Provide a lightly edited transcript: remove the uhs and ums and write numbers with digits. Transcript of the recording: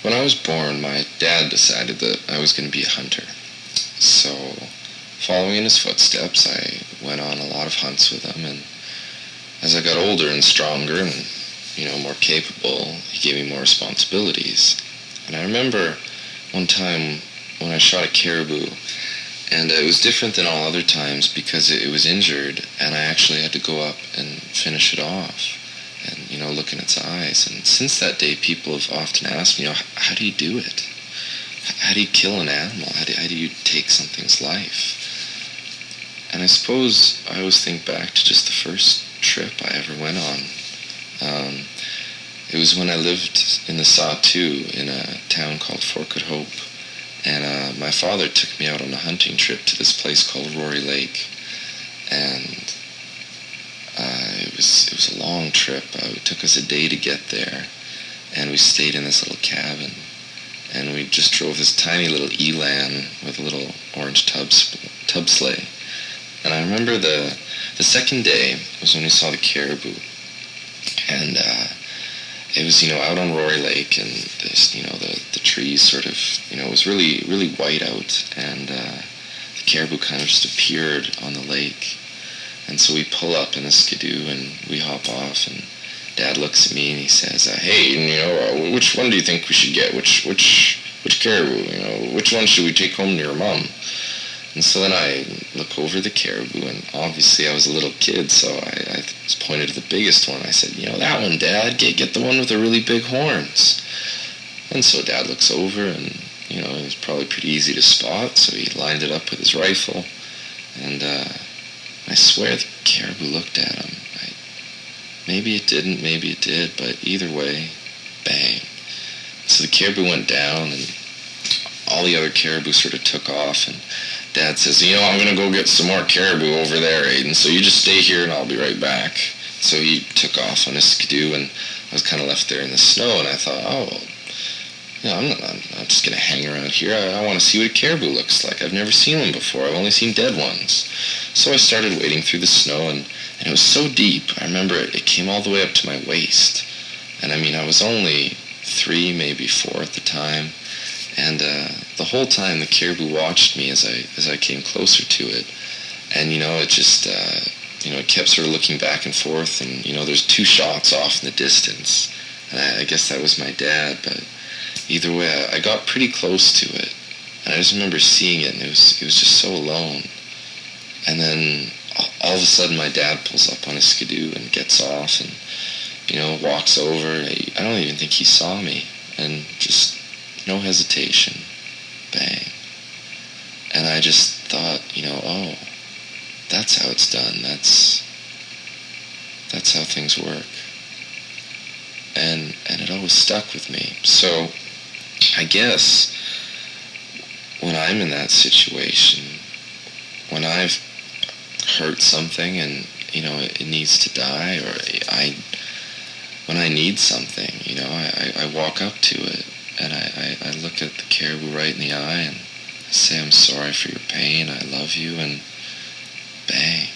when I was born, my dad decided that I was going to be a hunter. So, following in his footsteps, I went on a lot of hunts with him, and as I got older and stronger and, more capable, he gave me more responsibilities. And I remember one time when I shot a caribou, and it was different than all other times because it was injured, and I actually had to go up and finish it off and, look in its eyes. And since that day, people have often asked me, how do you do it? How do you kill an animal? How do you take something's life? And I suppose I always think back to just the first trip I ever went on. It was when I lived in the Sawtoo in a town called Fort Good Hope. And my father took me out on a hunting trip to this place called Rory Lake. And it was a long trip. It took us a day to get there. And we stayed in this little cabin. And we just drove this tiny little elan with a little orange tub sleigh. And I remember the second day was when we saw the caribou. And it was, out on Rory Lake, and this, the trees sort of, it was really, really white out, and the caribou kind of just appeared on the lake. And so we pull up in the skidoo, and we hop off, and Dad looks at me, and he says, hey, which one do you think we should get? Which caribou? Which one should we take home to your mom? And so then I look over the caribou, and obviously I was a little kid, so I pointed to the biggest one. I said, that one, Dad, get the one with the really big horns. And so Dad looks over, and, it was probably pretty easy to spot, so he lined it up with his rifle. And I swear the caribou looked at him. Maybe it didn't, maybe it did, but either way, bang. So the caribou went down, and all the other caribou sort of took off, and Dad says, I'm going to go get some more caribou over there, Aiden, so you just stay here and I'll be right back. So he took off on his skidoo, and I was kind of left there in the snow, and I thought, I'm not just going to hang around here. I want to see what a caribou looks like. I've never seen one before. I've only seen dead ones. So I started wading through the snow, and it was so deep. I remember it came all the way up to my waist. And I was only 3, maybe 4 at the time. And the whole time the caribou watched me as I came closer to it. And, it just, it kept sort of looking back and forth. And, there's 2 shots off in the distance. And I guess that was my dad. But either way, I got pretty close to it. And I just remember seeing it, and it was just so alone. And then all of a sudden my dad pulls up on his skidoo and gets off and, walks over. I don't even think he saw me. And just no hesitation. Bang. And I just thought, that's how it's done. That's how things work. And it always stuck with me. So I guess when I'm in that situation, when I've hurt something and, it needs to die, or when I need something, I walk up to it and I look at the caribou right in the eye and say, I'm sorry for your pain, I love you, and bang.